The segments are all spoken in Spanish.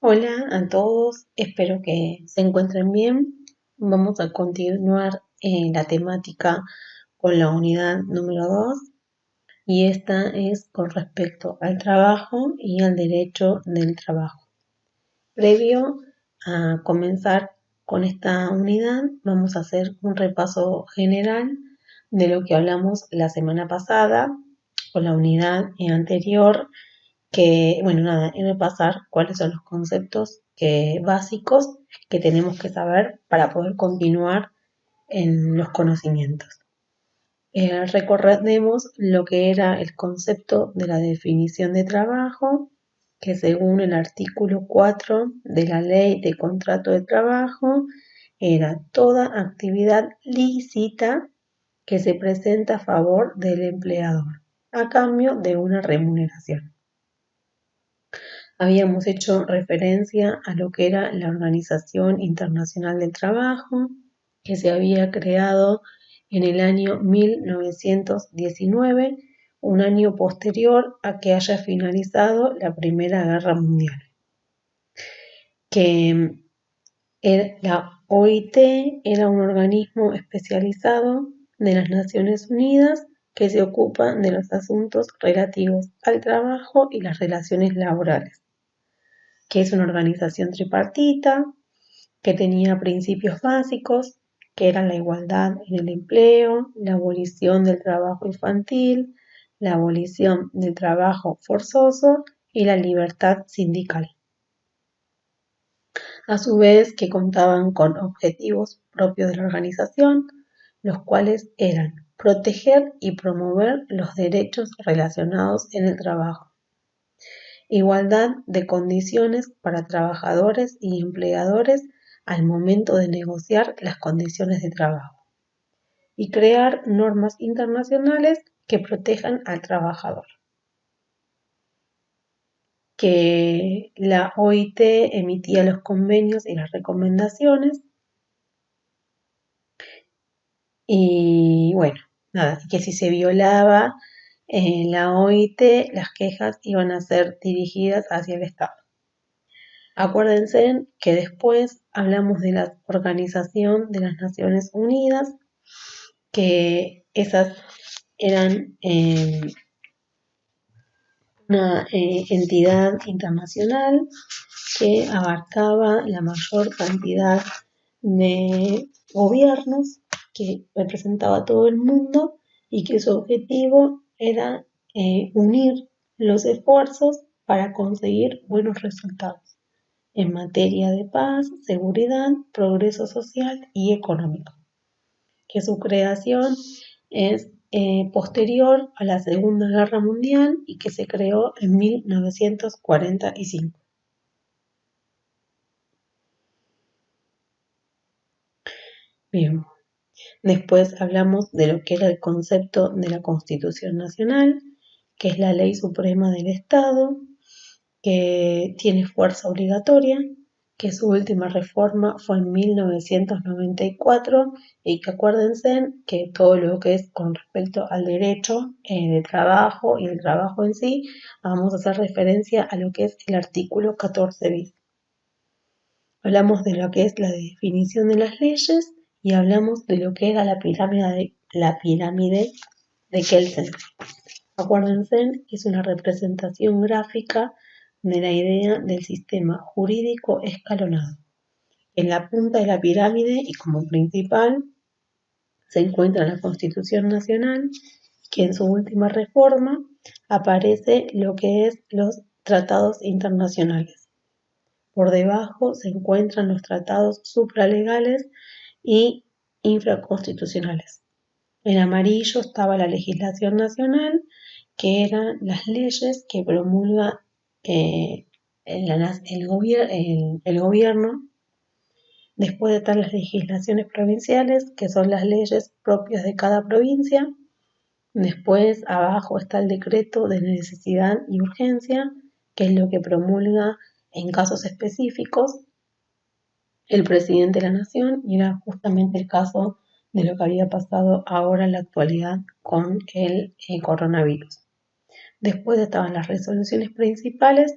Hola a todos, espero que se encuentren bien. Vamos a continuar la temática con la unidad número 2 y esta es con respecto al trabajo y al derecho del trabajo. Previo a comenzar con esta unidad, vamos a hacer un repaso general de lo que hablamos la semana pasada con la unidad anterior repasar cuáles son los conceptos básicos que tenemos que saber para poder continuar en los conocimientos. Recordemos lo que era el concepto de la definición de trabajo, que según el artículo 4 de la Ley de Contrato de Trabajo, era toda actividad lícita que se presenta a favor del empleador, a cambio de una remuneración. Habíamos hecho referencia a lo que era la Organización Internacional del Trabajo, que se había creado en el año 1919, un año posterior a que haya finalizado la Primera Guerra Mundial. Que la OIT era un organismo especializado de las Naciones Unidas que se ocupa de los asuntos relativos al trabajo y las relaciones laborales, que es una organización tripartita, que tenía principios básicos, que eran la igualdad en el empleo, la abolición del trabajo infantil, la abolición del trabajo forzoso y la libertad sindical. A su vez, que contaban con objetivos propios de la organización, los cuales eran proteger y promover los derechos relacionados en el trabajo, igualdad de condiciones para trabajadores y empleadores al momento de negociar las condiciones de trabajo, y crear normas internacionales que protejan al trabajador. Que la OIT emitía los convenios y las recomendaciones, y que si se violaba la OIT, las quejas iban a ser dirigidas hacia el Estado. Acuérdense que después hablamos de la Organización de las Naciones Unidas, que esas eran una entidad internacional que abarcaba la mayor cantidad de gobiernos, que representaba a todo el mundo y que su objetivo era unir los esfuerzos para conseguir buenos resultados en materia de paz, seguridad, progreso social y económico. Que su creación es posterior a la Segunda Guerra Mundial y que se creó en 1945. Bien, después hablamos de lo que era el concepto de la Constitución Nacional, que es la ley suprema del Estado, que tiene fuerza obligatoria, que su última reforma fue en 1994 y que acuérdense que todo lo que es con respecto al derecho de trabajo y el trabajo en sí, vamos a hacer referencia a lo que es el artículo 14 bis. Hablamos de lo que es la definición de las leyes y hablamos de lo que era la pirámide de Kelsen. Acuérdense que es una representación gráfica de la idea del sistema jurídico escalonado. En la punta de la pirámide y como principal se encuentra la Constitución Nacional, que en su última reforma aparece lo que es los tratados internacionales. Por debajo se encuentran los tratados supralegales y infraconstitucionales. En amarillo estaba la legislación nacional, que eran las leyes que promulga el gobierno. Después están las legislaciones provinciales, que son las leyes propias de cada provincia. Después abajo está el decreto de necesidad y urgencia, que es lo que promulga en casos específicos el presidente de la nación, y era justamente el caso de lo que había pasado ahora en la actualidad con el coronavirus. Después estaban las resoluciones principales,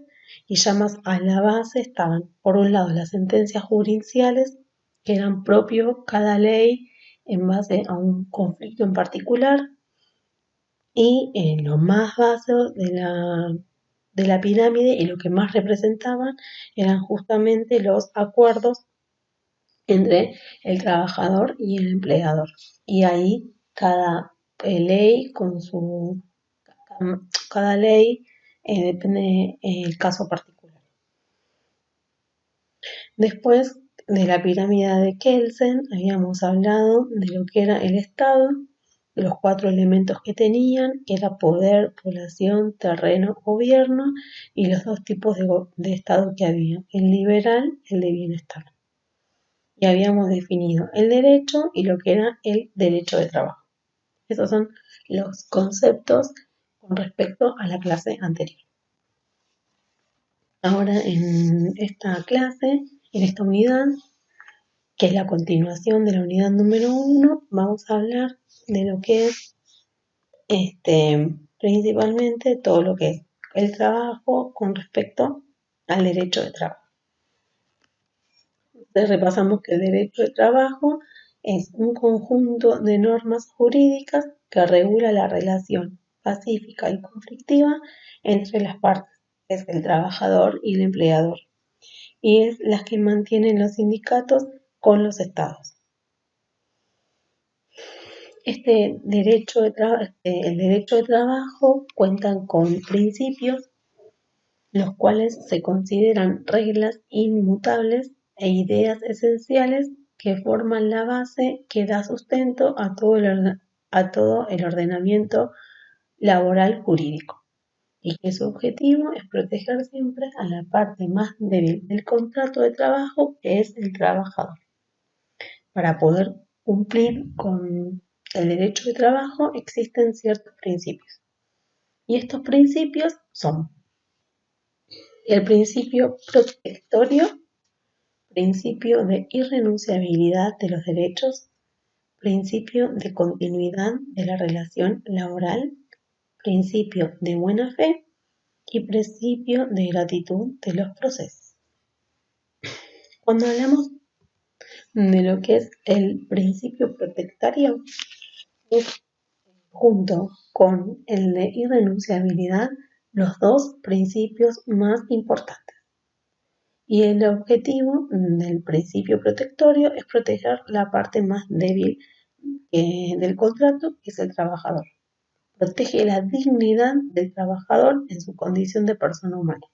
Y ya más a la base estaban, por un lado, las sentencias judiciales, que eran propios cada ley en base a un conflicto en particular, y lo más básico de la pirámide y lo que más representaban eran justamente los acuerdos entre el trabajador y el empleador. Y ahí cada ley con su cada ley depende el caso particular. Después de la pirámide de Kelsen habíamos hablado de lo que era el Estado, de los 4 elementos que tenían, que era poder, población, terreno, gobierno, y los 2 tipos de Estado que había, el liberal y el de bienestar. Y habíamos definido el derecho y lo que era el derecho de trabajo. Esos son los conceptos con respecto a la clase anterior. Ahora en esta clase, en esta unidad, que es la continuación de la unidad número 1, vamos a hablar de lo que es principalmente todo lo que es el trabajo con respecto al derecho de trabajo. Entonces repasamos que el derecho de trabajo es un conjunto de normas jurídicas que regula la relación pacífica y conflictiva entre las partes, que es el trabajador y el empleador, y es las que mantienen los sindicatos con los estados. El derecho de trabajo cuenta con principios, los cuales se consideran reglas inmutables e ideas esenciales que forman la base que da sustento a todo el ordenamiento laboral jurídico, y que su objetivo es proteger siempre a la parte más débil del contrato de trabajo, que es el trabajador. Para poder cumplir con el derecho de trabajo existen ciertos principios. Y estos principios son el principio protectorio, principio de irrenunciabilidad de los derechos, principio de continuidad de la relación laboral, principio de buena fe y principio de gratitud de los procesos. Cuando hablamos de lo que es el principio protectorio, es junto con el de irrenunciabilidad los 2 principios más importantes. Y el objetivo del principio protectorio es proteger la parte más débil del contrato, que es el trabajador. Protege la dignidad del trabajador en su condición de persona humana.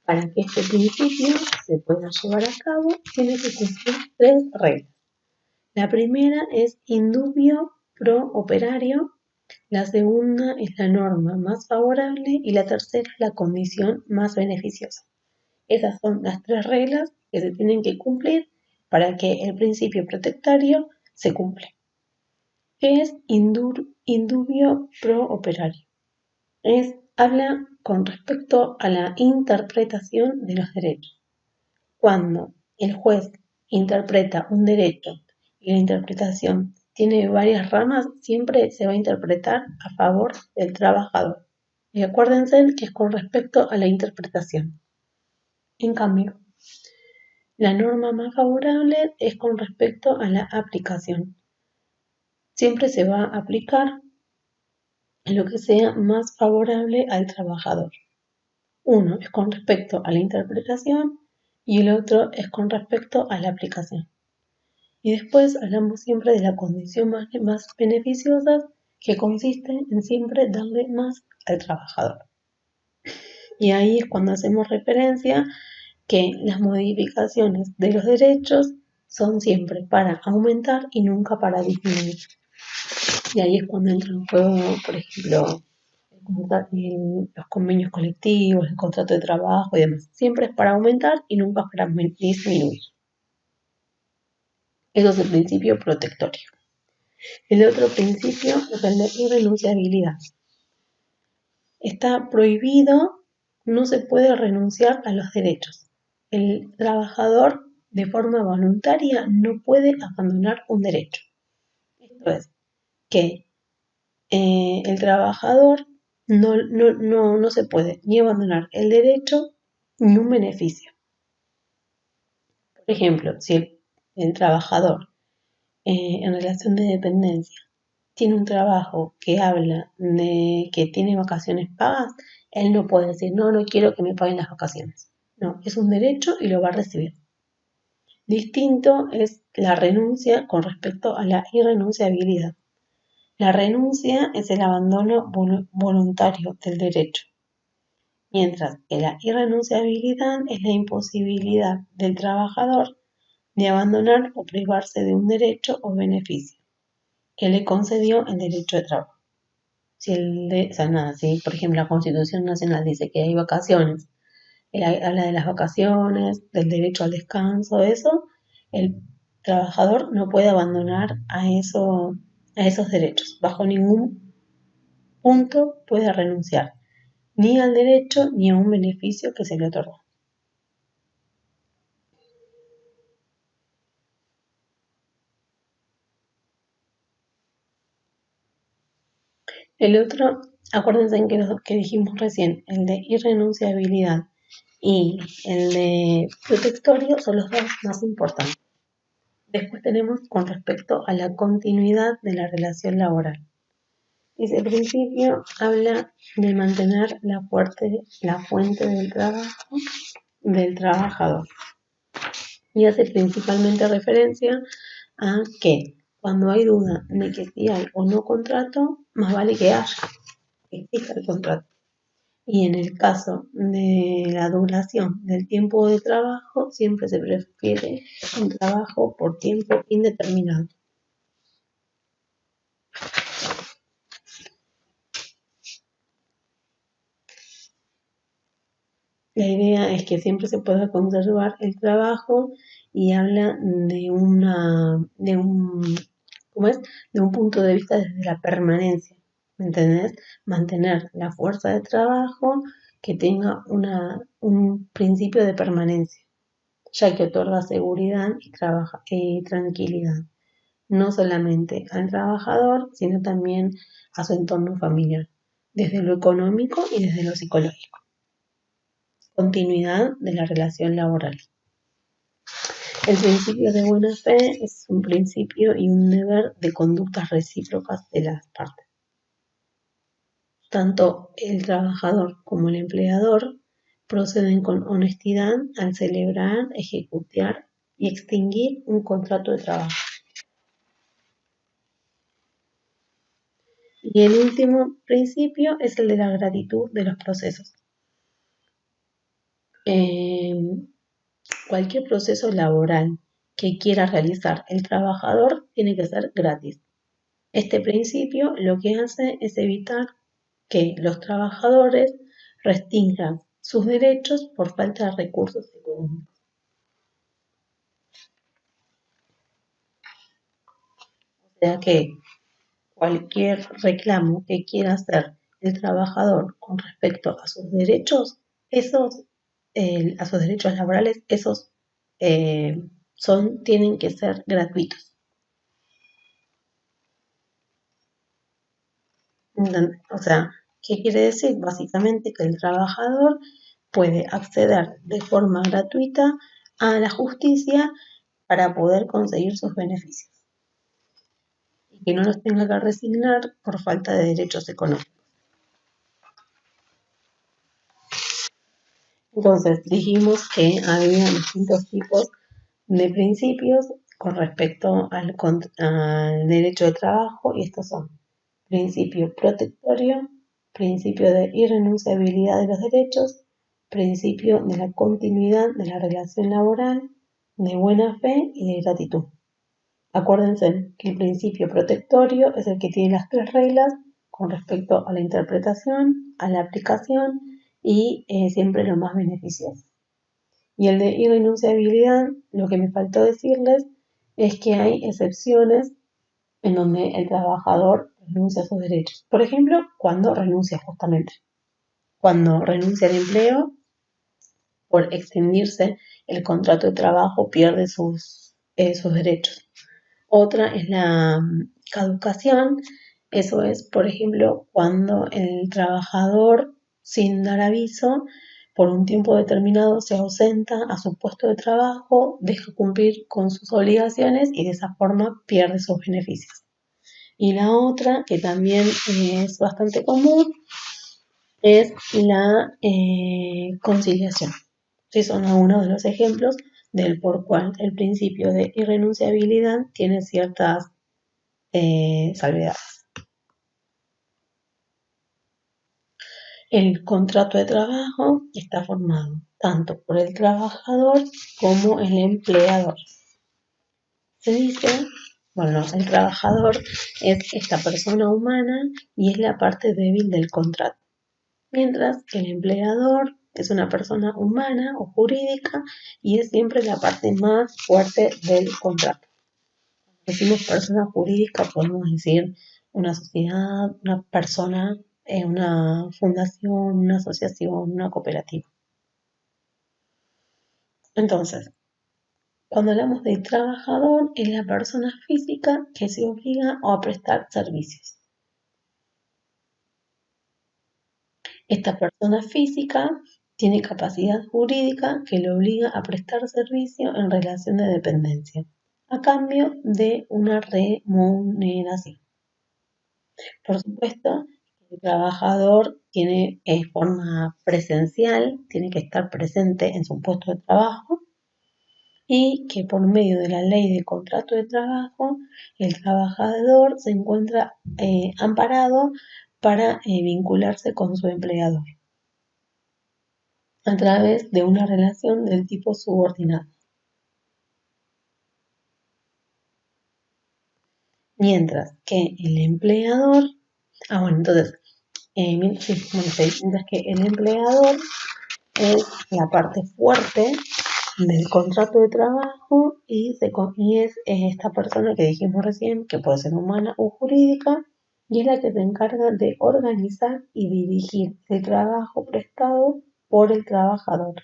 Para que este principio se pueda llevar a cabo, tiene que cumplir 3 reglas. La primera es indubio pro operario, la segunda es la norma más favorable y la tercera es la condición más beneficiosa. Esas son las 3 reglas que se tienen que cumplir para que el principio protectorio se cumpla. ¿Qué es indubio pro operario? Habla con respecto a la interpretación de los derechos. Cuando el juez interpreta un derecho y la interpretación tiene varias ramas, siempre se va a interpretar a favor del trabajador. Y acuérdense que es con respecto a la interpretación. En cambio, la norma más favorable es con respecto a la aplicación. Siempre se va a aplicar lo que sea más favorable al trabajador. Uno es con respecto a la interpretación y el otro es con respecto a la aplicación. Y después hablamos siempre de la condición más beneficiosa, que consiste en siempre darle más al trabajador. Y ahí es cuando hacemos referencia que las modificaciones de los derechos son siempre para aumentar y nunca para disminuir. Y ahí es cuando entra en juego, por ejemplo, los convenios colectivos, el contrato de trabajo y demás. Siempre es para aumentar y nunca para disminuir. Eso es el principio protectorio. El otro principio es el de irrenunciabilidad. Está prohibido, no se puede renunciar a los derechos. El trabajador de forma voluntaria no puede abandonar un derecho. Esto es que el trabajador no se puede ni abandonar el derecho ni un beneficio. Por ejemplo, si el trabajador en relación de dependencia tiene un trabajo que habla de que tiene vacaciones pagas, él no puede decir, no quiero que me paguen las vacaciones. No, es un derecho y lo va a recibir. Distinto es la renuncia con respecto a la irrenunciabilidad. La renuncia es el abandono voluntario del derecho, mientras que la irrenunciabilidad es la imposibilidad del trabajador de abandonar o privarse de un derecho o beneficio que le concedió el derecho de trabajo. Si por ejemplo la Constitución Nacional dice que hay vacaciones, habla de las vacaciones, del derecho al descanso, eso, el trabajador no puede abandonar a esos derechos. Bajo ningún punto puede renunciar ni al derecho ni a un beneficio que se le otorgó. El otro, acuérdense que los que dijimos recién, el de irrenunciabilidad y el de protectorio son los dos más importantes. Después tenemos con respecto a la continuidad de la relación laboral. Ese principio habla de mantener la fuente del trabajo del trabajador y hace principalmente referencia a que cuando hay duda de que si hay o no contrato, más vale que exista el contrato. Y en el caso de la duración del tiempo de trabajo, siempre se prefiere un trabajo por tiempo indeterminado. La idea es que siempre se pueda conservar el trabajo y habla de un punto de vista desde la permanencia, ¿me entendés? Mantener la fuerza de trabajo que tenga un principio de permanencia, ya que otorga seguridad y tranquilidad, no solamente al trabajador, sino también a su entorno familiar, desde lo económico y desde lo psicológico. Continuidad de la relación laboral. El principio de buena fe es un principio y un deber de conductas recíprocas de las partes. Tanto el trabajador como el empleador proceden con honestidad al celebrar, ejecutar y extinguir un contrato de trabajo. Y el último principio es el de la gratitud de los procesos. Cualquier proceso laboral que quiera realizar el trabajador tiene que ser gratis. Este principio lo que hace es evitar que los trabajadores restrinjan sus derechos por falta de recursos económicos. O sea que cualquier reclamo que quiera hacer el trabajador con respecto a sus derechos, a sus derechos laborales, esos tienen que ser gratuitos. O sea, ¿qué quiere decir? Básicamente que el trabajador puede acceder de forma gratuita a la justicia para poder conseguir sus beneficios y que no los tenga que resignar por falta de derechos económicos. Entonces, dijimos que había distintos tipos de principios con respecto al derecho de trabajo y estos son principio protectorio, principio de irrenunciabilidad de los derechos, principio de la continuidad de la relación laboral, de buena fe y de gratitud. Acuérdense que el principio protectorio es el que tiene las tres reglas con respecto a la interpretación, a la aplicación y siempre lo más beneficioso. Y el de irrenunciabilidad, lo que me faltó decirles es que hay excepciones en donde el trabajador renuncia a sus derechos. Por ejemplo, cuando renuncia justamente. Cuando renuncia al empleo, por extinguirse el contrato de trabajo, pierde sus derechos. Otra es la caducación, Eso es, por ejemplo, cuando el trabajador, sin dar aviso, por un tiempo determinado se ausenta a su puesto de trabajo, deja cumplir con sus obligaciones y de esa forma pierde sus beneficios. Y la otra, que también es bastante común, es la conciliación. Sí, son algunos de los ejemplos del por cual el principio de irrenunciabilidad tiene ciertas salvedades. El contrato de trabajo está formado tanto por el trabajador como el empleador. Se dice, bueno, el trabajador es esta persona humana y es la parte débil del contrato, mientras que el empleador es una persona humana o jurídica y es siempre la parte más fuerte del contrato. Cuando decimos persona jurídica, podemos decir una sociedad, una persona, una fundación, una asociación, una cooperativa. Entonces, cuando hablamos de trabajador, es la persona física que se obliga a prestar servicios. Esta persona física tiene capacidad jurídica que le obliga a prestar servicio en relación de dependencia, a cambio de una remuneración. Por supuesto, el trabajador tiene forma presencial, tiene que estar presente en su puesto de trabajo y que por medio de la ley de contrato de trabajo, el trabajador se encuentra amparado para vincularse con su empleador a través de una relación del tipo subordinado. Mientras que el empleador, mientras que el empleador es la parte fuerte del contrato de trabajo y es esta persona que dijimos recién, que puede ser humana o jurídica, y es la que se encarga de organizar y dirigir el trabajo prestado por el trabajador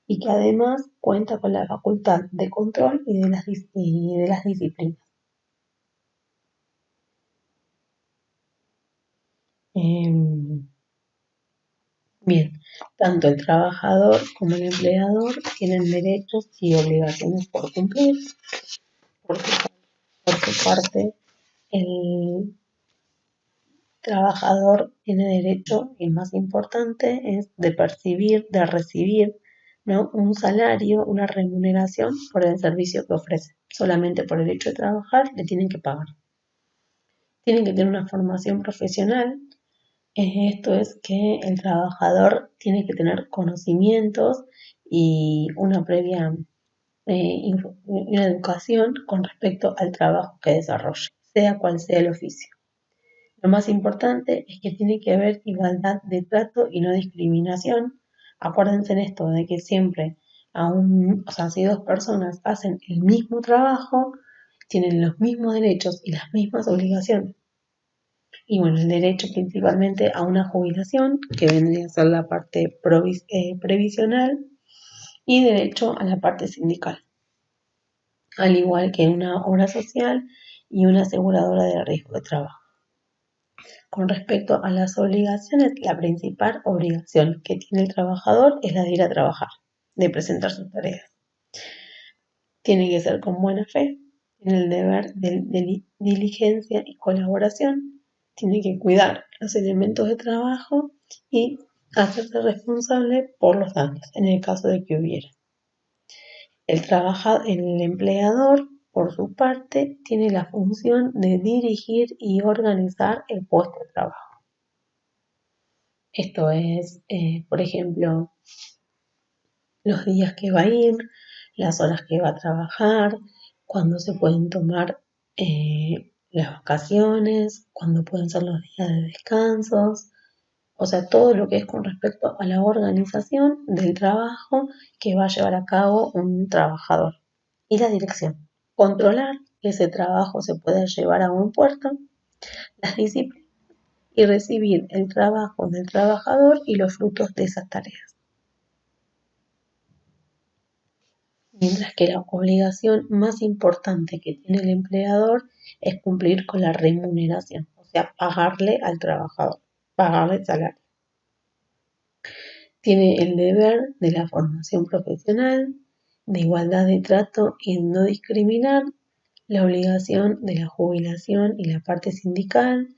y que además cuenta con la facultad de control y de las disciplinas. Bien, tanto el trabajador como el empleador tienen derechos y obligaciones por cumplir. Por su parte, el trabajador tiene derecho, y el más importante, es de recibir, ¿no?, un salario, una remuneración por el servicio que ofrece. Solamente por el hecho de trabajar le tienen que pagar. Tienen que tener una formación profesional. Esto es que el trabajador tiene que tener conocimientos y una previa una educación con respecto al trabajo que desarrolle, sea cual sea el oficio. Lo más importante es que tiene que haber igualdad de trato y no discriminación. Acuérdense en esto de que siempre, si dos personas hacen el mismo trabajo, tienen los mismos derechos y las mismas obligaciones. Y bueno, el derecho principalmente a una jubilación, que vendría a ser la parte previsional, y derecho a la parte sindical, al igual que una obra social y una aseguradora de riesgo de trabajo. Con respecto a las obligaciones, la principal obligación que tiene el trabajador es la de ir a trabajar, de presentar sus tareas. Tiene que ser con buena fe, tiene el deber de diligencia y colaboración, tiene que cuidar los elementos de trabajo y hacerse responsable por los daños, en el caso de que hubiera. El empleador, por su parte, tiene la función de dirigir y organizar el puesto de trabajo. Esto es, por ejemplo, los días que va a ir, las horas que va a trabajar, cuándo se pueden tomar las vacaciones, cuándo pueden ser los días de descansos, o sea, todo lo que es con respecto a la organización del trabajo que va a llevar a cabo un trabajador. Y la dirección, controlar que ese trabajo se pueda llevar a buen puerto, las disciplinas y recibir el trabajo del trabajador y los frutos de esas tareas. Mientras que la obligación más importante que tiene el empleador es cumplir con la remuneración, o sea, pagarle al trabajador, pagarle el salario. Tiene el deber de la formación profesional, de igualdad de trato y no discriminar, la obligación de la jubilación y la parte sindical,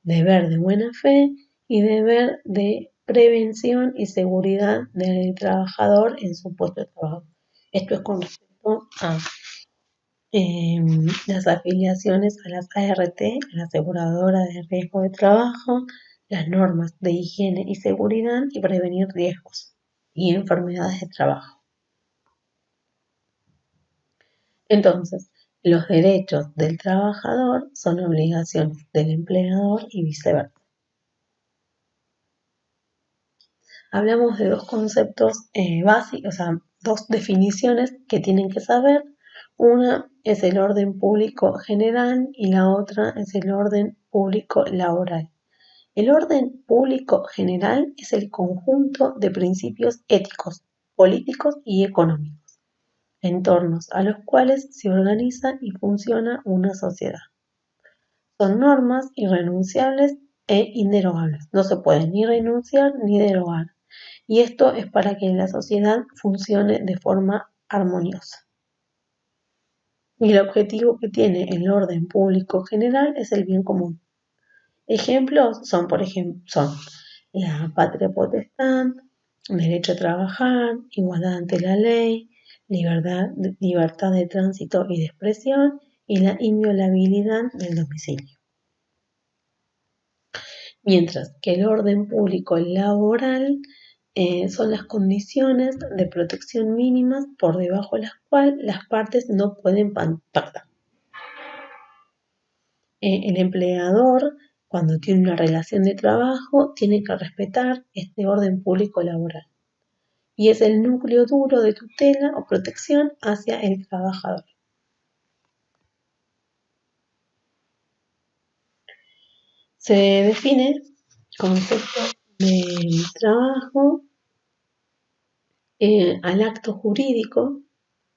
deber de buena fe y deber de prevención y seguridad del trabajador en su puesto de trabajo. Esto es con respecto a las afiliaciones a las ART, a la aseguradora de riesgo de trabajo, las normas de higiene y seguridad y prevenir riesgos y enfermedades de trabajo. Entonces, los derechos del trabajador son obligaciones del empleador y viceversa. Hablamos de dos conceptos básicos, o sea, dos definiciones que tienen que saber. Una es el orden público general y la otra es el orden público laboral. El orden público general es el conjunto de principios éticos, políticos y económicos, en torno a los cuales se organiza y funciona una sociedad. Son normas irrenunciables e inderogables. No se pueden ni renunciar ni derogar. Y esto es para que la sociedad funcione de forma armoniosa. Y el objetivo que tiene el orden público general es el bien común. Ejemplos son, por ejemplo, la patria potestad, derecho a trabajar, igualdad ante la ley, libertad de tránsito y de expresión y la inviolabilidad del domicilio. Mientras que el orden público laboral son las condiciones de protección mínimas por debajo de las cuales las partes no pueden pactar. El empleador, cuando tiene una relación de trabajo, tiene que respetar este orden público laboral y es el núcleo duro de tutela o protección hacia el trabajador. Se define concepto de trabajo al acto jurídico,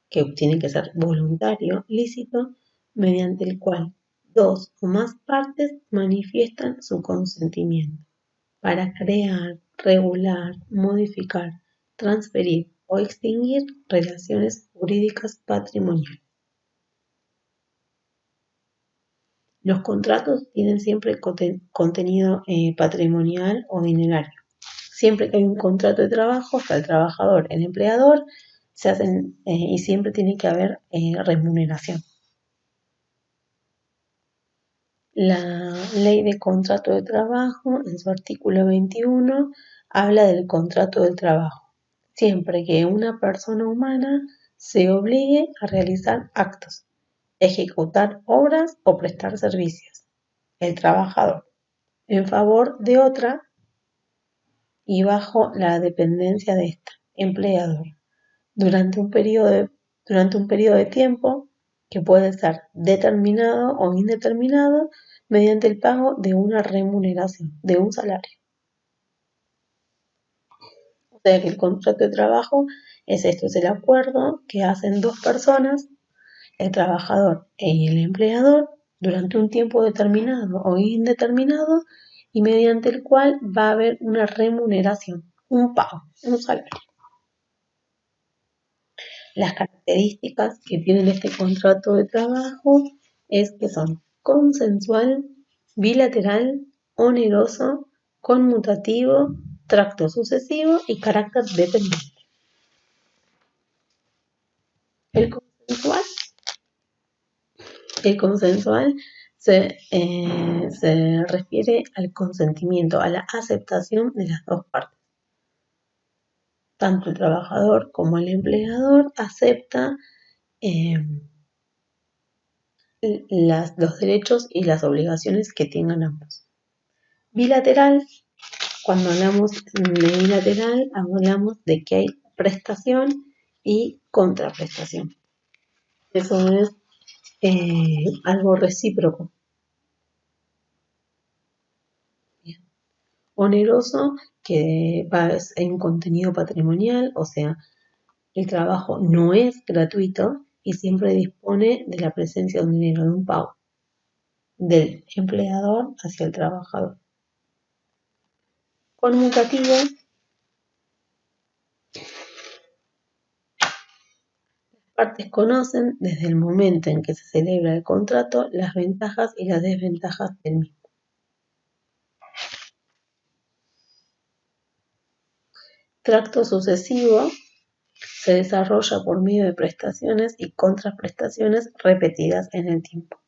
que tiene que ser voluntario, lícito, mediante el cual dos o más partes manifiestan su consentimiento para crear, regular, modificar, transferir o extinguir relaciones jurídicas patrimoniales. Los contratos tienen siempre contenido patrimonial o dinerario. Siempre que hay un contrato de trabajo, está el trabajador, el empleador, se hacen y siempre tiene que haber remuneración. La ley de contrato de trabajo, en su artículo 21, habla del contrato del trabajo, siempre que una persona humana se obligue a realizar actos, ejecutar obras o prestar servicios, el trabajador, en favor de otra y bajo la dependencia de esta, empleador, durante un periodo de tiempo que puede ser determinado o indeterminado mediante el pago de una remuneración, de un salario. O sea que el contrato de trabajo es esto, es el acuerdo que hacen dos personas, el trabajador y el empleador, durante un tiempo determinado o indeterminado y mediante el cual va a haber una remuneración, un pago, un salario. Las características que tienen este contrato de trabajo es que son consensual, bilateral, oneroso, conmutativo, tracto sucesivo y carácter dependiente. El consensual se refiere al consentimiento, a la aceptación de las dos partes. Tanto el trabajador como el empleador acepta los derechos y las obligaciones que tengan ambos. Bilateral, cuando hablamos de bilateral, hablamos de que hay prestación y contraprestación. Eso es algo recíproco. Bien. Oneroso, que hay un contenido patrimonial, o sea, el trabajo no es gratuito y siempre dispone de la presencia de un dinero, de un pago. del empleador hacia el trabajador. Conmutativo partes conocen desde el momento en que se celebra el contrato las ventajas y las desventajas del mismo. Tracto sucesivo se desarrolla por medio de prestaciones y contraprestaciones repetidas en el tiempo.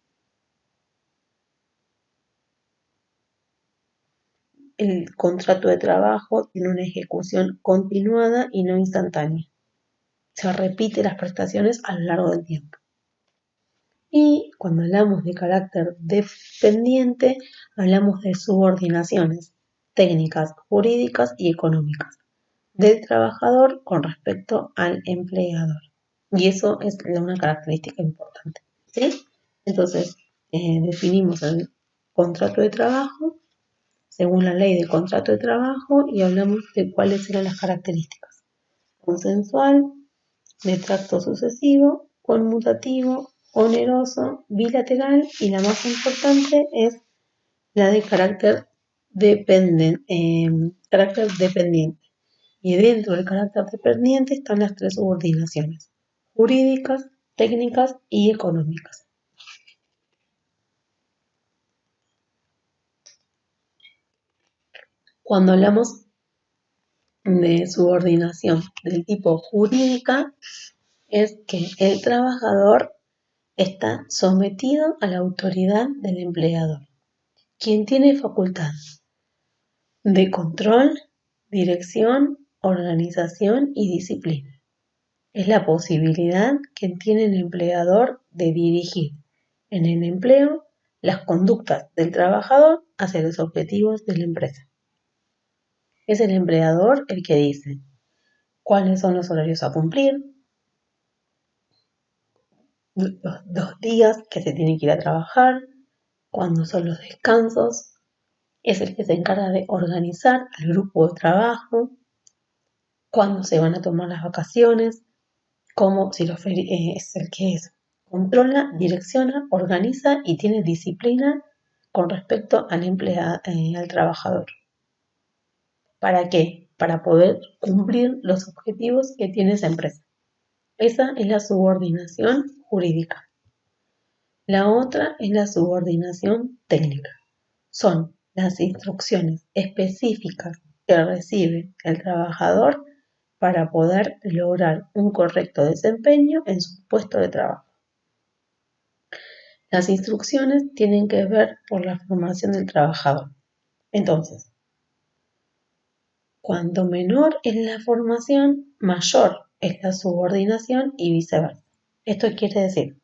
El contrato de trabajo tiene una ejecución continuada y no instantánea. Se repite las prestaciones a lo largo del tiempo. Y cuando hablamos de carácter dependiente, hablamos de subordinaciones técnicas, jurídicas y económicas del trabajador con respecto al empleador. Y eso es una característica importante, ¿sí? Entonces, definimos el contrato de trabajo según la ley del contrato de trabajo y hablamos de cuáles eran las características. Consensual, de tracto sucesivo, conmutativo, oneroso, bilateral y la más importante es la de carácter dependiente. Y dentro del carácter dependiente están las tres subordinaciones, jurídicas, técnicas y económicas. Cuando hablamos de subordinación del tipo jurídica, es que el trabajador está sometido a la autoridad del empleador, quien tiene facultad de control, dirección, organización y disciplina. Es la posibilidad que tiene el empleador de dirigir en el empleo las conductas del trabajador hacia los objetivos de la empresa. Es el empleador el que dice cuáles son los horarios a cumplir, los días que se tiene que ir a trabajar, cuándo son los descansos. Es el que se encarga de organizar al grupo de trabajo, cuándo se van a tomar las vacaciones, es el que controla, direcciona, organiza y tiene disciplina con respecto al trabajador. ¿Para qué? Para poder cumplir los objetivos que tiene esa empresa. Esa es la subordinación jurídica. La otra es la subordinación técnica. Son las instrucciones específicas que recibe el trabajador para poder lograr un correcto desempeño en su puesto de trabajo. Las instrucciones tienen que ver por la formación del trabajador. Entonces, cuanto menor es la formación, mayor es la subordinación y viceversa. Esto quiere decir,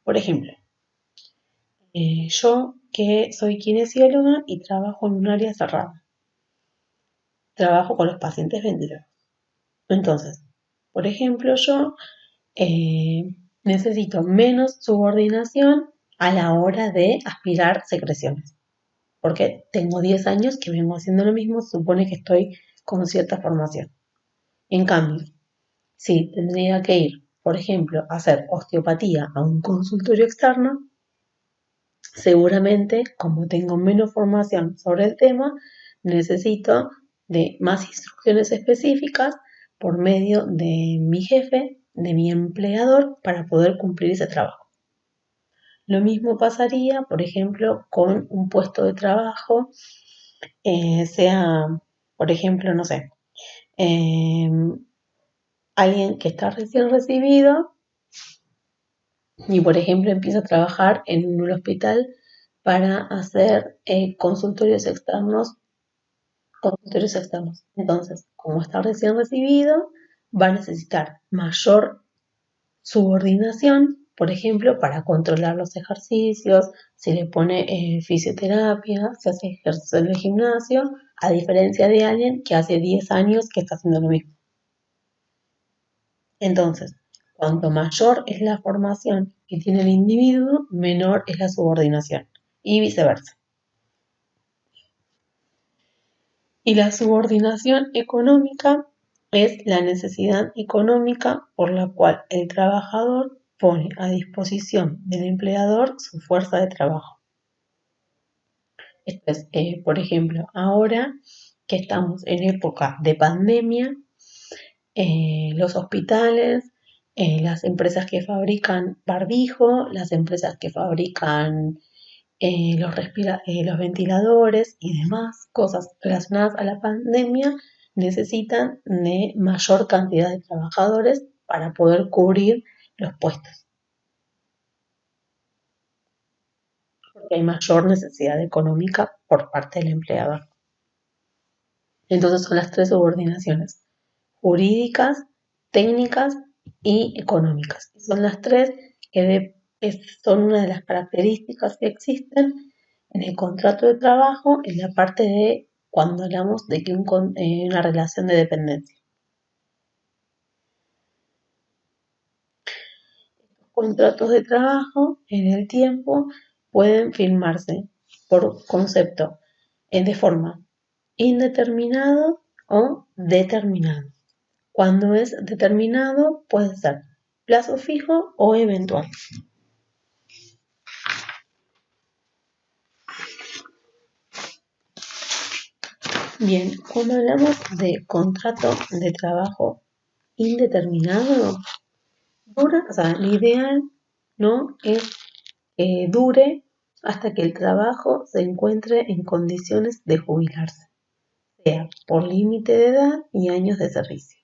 por ejemplo, yo que soy kinesióloga y trabajo en un área cerrada. Trabajo con los pacientes ventilados. Entonces, por ejemplo, yo necesito menos subordinación a la hora de aspirar secreciones. Porque tengo 10 años que vengo haciendo lo mismo, se supone que estoy con cierta formación. En cambio, si tendría que ir, por ejemplo, a hacer osteopatía a un consultorio externo, seguramente, como tengo menos formación sobre el tema, necesito de más instrucciones específicas por medio de mi jefe, de mi empleador, para poder cumplir ese trabajo. Lo mismo pasaría, por ejemplo, con un puesto de trabajo, sea, por ejemplo, no sé, alguien que está recién recibido y, por ejemplo, empieza a trabajar en un hospital para hacer consultorios externos. Entonces, como está recién recibido, va a necesitar mayor subordinación, por ejemplo, para controlar los ejercicios, si le pone fisioterapia, si hace ejercicio en el gimnasio, a diferencia de alguien que hace 10 años que está haciendo lo mismo. Entonces, cuanto mayor es la formación que tiene el individuo, menor es la subordinación y viceversa. Y la subordinación económica es la necesidad económica por la cual el trabajador pone a disposición del empleador su fuerza de trabajo. Esto es, por ejemplo, ahora que estamos en época de pandemia, los hospitales, las empresas que fabrican barbijo, las empresas que fabrican los ventiladores y demás cosas relacionadas a la pandemia necesitan de mayor cantidad de trabajadores para poder cubrir los puestos, porque hay mayor necesidad económica por parte del empleador. Entonces son las tres subordinaciones: jurídicas, técnicas y económicas. Son las tres que son una de las características que existen en el contrato de trabajo en la parte de cuando hablamos de que una relación de dependencia. Los contratos de trabajo en el tiempo pueden firmarse por concepto de forma indeterminado o determinado. Cuando es determinado puede ser plazo fijo o eventual. Bien, cuando hablamos de contrato de trabajo indeterminado, lo ideal, ¿no?, es que dure hasta que el trabajo se encuentre en condiciones de jubilarse, sea por límite de edad y años de servicio.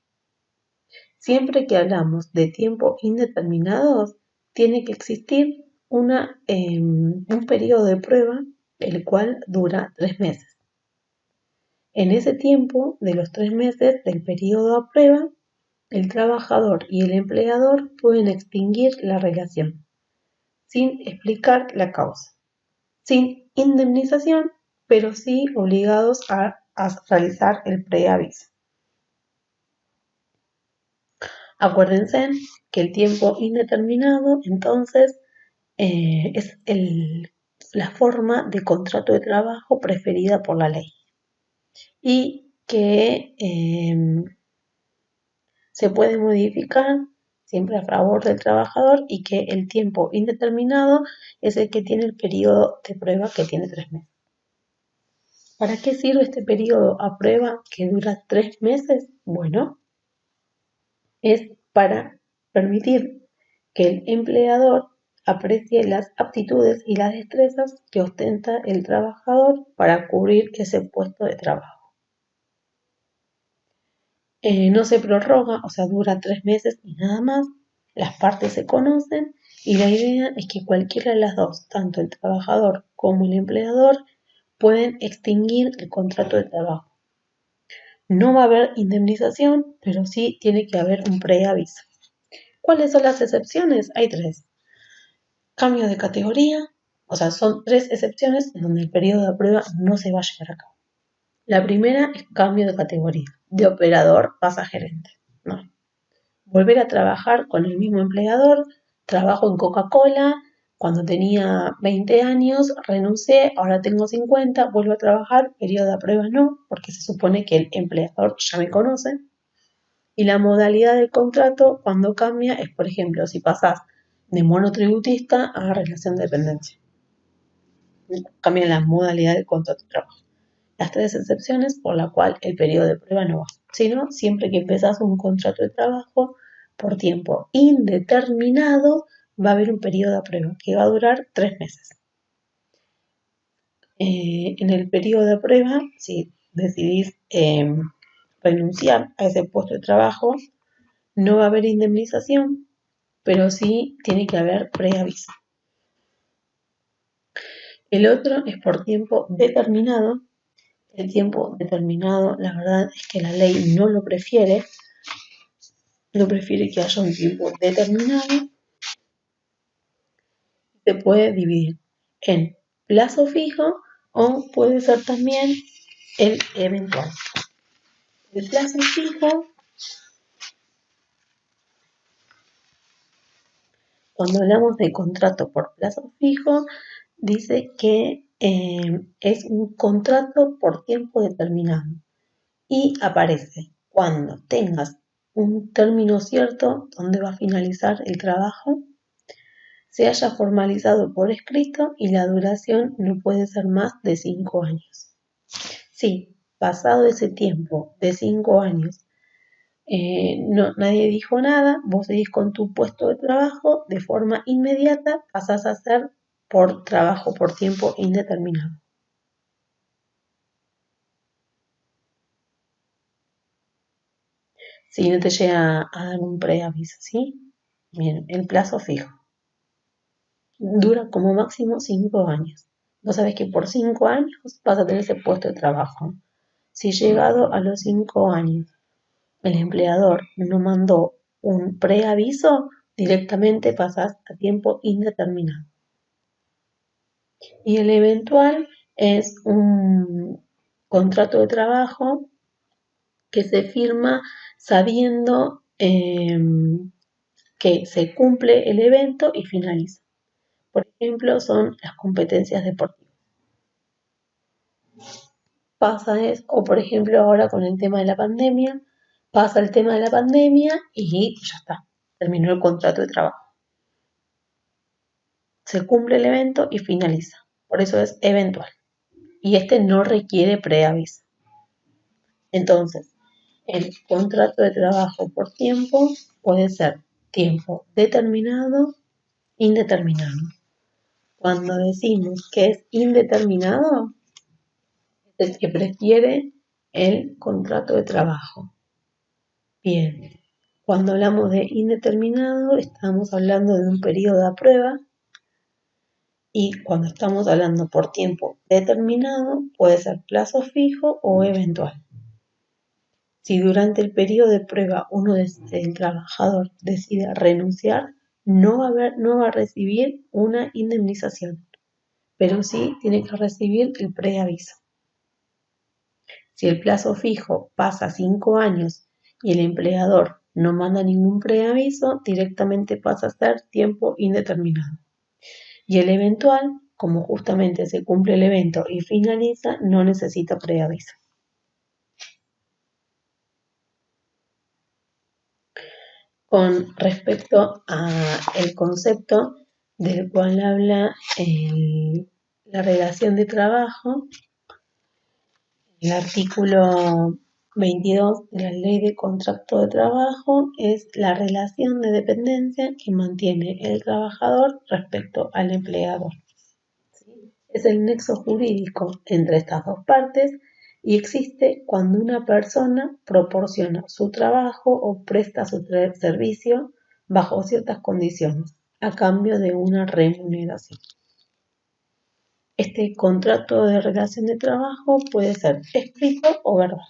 Siempre que hablamos de tiempo indeterminados, tiene que existir un periodo de prueba, el cual dura 3 meses. En ese tiempo de los 3 meses del periodo a prueba, el trabajador y el empleador pueden extinguir la relación, sin explicar la causa, sin indemnización, pero sí obligados a realizar el preaviso. Acuérdense que el tiempo indeterminado, entonces, es la forma de contrato de trabajo preferida por la ley y que se puede modificar siempre a favor del trabajador, y que el tiempo indeterminado es el que tiene el periodo de prueba, que tiene 3 meses. ¿Para qué sirve este periodo a prueba que dura 3 meses? Bueno, es para permitir que el empleador aprecie las aptitudes y las destrezas que ostenta el trabajador para cubrir ese puesto de trabajo. No se prorroga, o sea, dura 3 meses y nada más. Las partes se conocen y la idea es que cualquiera de las dos, tanto el trabajador como el empleador, pueden extinguir el contrato de trabajo. No va a haber indemnización, pero sí tiene que haber un preaviso. ¿Cuáles son las excepciones? Hay 3. Cambio de categoría, o sea, son 3 excepciones en donde el periodo de prueba no se va a llevar a cabo. La primera es cambio de categoría, de operador pasa a gerente. No. Volver a trabajar con el mismo empleador, trabajo en Coca-Cola, cuando tenía 20 años, renuncié, ahora tengo 50, vuelvo a trabajar, periodo de prueba no, porque se supone que el empleador ya me conoce. Y la modalidad del contrato, cuando cambia, es, por ejemplo, si pasás de monotributista a relación de dependencia. Cambia la modalidad del contrato de trabajo. Las 3 excepciones por la cual el periodo de prueba no va, sino siempre que empezás un contrato de trabajo por tiempo indeterminado, va a haber un periodo de prueba que va a durar 3 meses. En el periodo de prueba, si decidís renunciar a ese puesto de trabajo, no va a haber indemnización, pero sí tiene que haber preaviso. El otro es por tiempo determinado. El tiempo determinado, la verdad es que la ley no lo prefiere que haya un tiempo determinado. Se puede dividir en plazo fijo o puede ser también el eventual. El plazo fijo, cuando hablamos de contrato por plazo fijo, dice que es un contrato por tiempo determinado y aparece cuando tengas un término cierto donde va a finalizar el trabajo, se haya formalizado por escrito y la duración no puede ser más de 5 años. Si, pasado ese tiempo de 5 años, nadie dijo nada, vos seguís con tu puesto de trabajo, de forma inmediata pasás a hacer por trabajo por tiempo indeterminado. Si no te llega a dar un preaviso, ¿sí? Bien, el plazo fijo. Dura como máximo 5 años. Vos sabés que por 5 años vas a tener ese puesto de trabajo. Si llegado a los 5 años el empleador no mandó un preaviso, directamente pasás a tiempo indeterminado. Y el eventual es un contrato de trabajo que se firma sabiendo que se cumple el evento y finaliza. Por ejemplo, son las competencias deportivas. O por ejemplo ahora con el tema de la pandemia, pasa el tema de la pandemia y ya está, terminó el contrato de trabajo. Se cumple el evento y finaliza. Por eso es eventual. Y este no requiere preaviso. Entonces, el contrato de trabajo por tiempo puede ser tiempo determinado, indeterminado. Cuando decimos que es indeterminado, es el que prefiere el contrato de trabajo. Bien, cuando hablamos de indeterminado, estamos hablando de un periodo a prueba. Y cuando estamos hablando por tiempo determinado, puede ser plazo fijo o eventual. Si durante el periodo de prueba el trabajador decide renunciar, no va a recibir una indemnización, pero sí tiene que recibir el preaviso. Si el plazo fijo pasa 5 años y el empleador no manda ningún preaviso, directamente pasa a ser tiempo indeterminado. Y el eventual, como justamente se cumple el evento y finaliza, no necesita preaviso. Con respecto al concepto del cual habla la relación de trabajo, el artículo 22 de la Ley de Contrato de Trabajo es la relación de dependencia que mantiene el trabajador respecto al empleador. Es el nexo jurídico entre estas dos partes y existe cuando una persona proporciona su trabajo o presta su servicio bajo ciertas condiciones, a cambio de una remuneración. Este contrato de relación de trabajo puede ser escrito o verbal.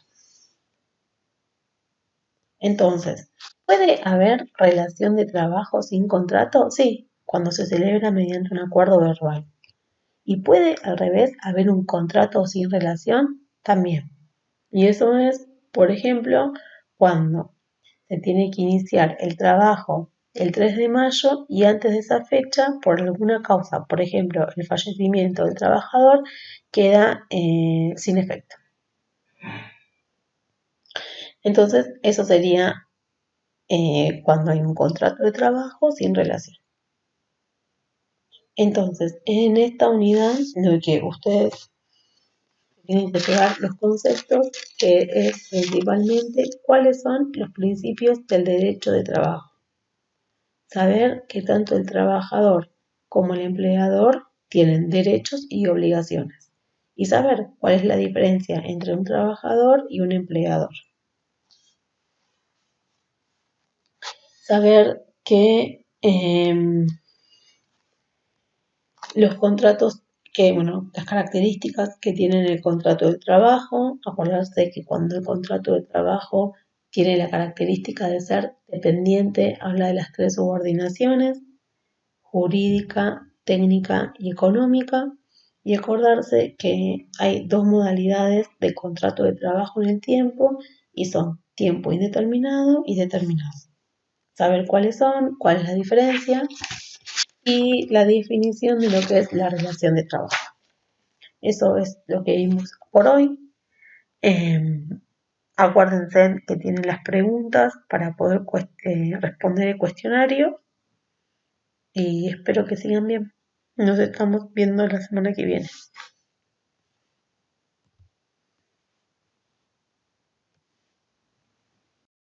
Entonces, ¿puede haber relación de trabajo sin contrato? Sí, cuando se celebra mediante un acuerdo verbal. Y puede al revés haber un contrato sin relación también. Y eso es, por ejemplo, cuando se tiene que iniciar el trabajo el 3 de mayo y antes de esa fecha, por alguna causa, por ejemplo, el fallecimiento del trabajador, queda sin efecto. Entonces, eso sería cuando hay un contrato de trabajo sin relación. Entonces, en esta unidad, lo que ustedes tienen que llevar los conceptos, que es principalmente cuáles son los principios del derecho de trabajo. Saber que tanto el trabajador como el empleador tienen derechos y obligaciones. Y saber cuál es la diferencia entre un trabajador y un empleador. Saber que los contratos las características que tienen el contrato de trabajo, acordarse que cuando el contrato de trabajo tiene la característica de ser dependiente, habla de las 3 subordinaciones, jurídica, técnica y económica, y acordarse que hay 2 modalidades de contrato de trabajo en el tiempo, y son tiempo indeterminado y determinado. Saber cuáles son, cuál es la diferencia, y la definición de lo que es la relación de trabajo. Eso es lo que vimos por hoy. Acuérdense que tienen las preguntas para poder responder el cuestionario. y espero que sigan bien. Nos estamos viendo la semana que viene.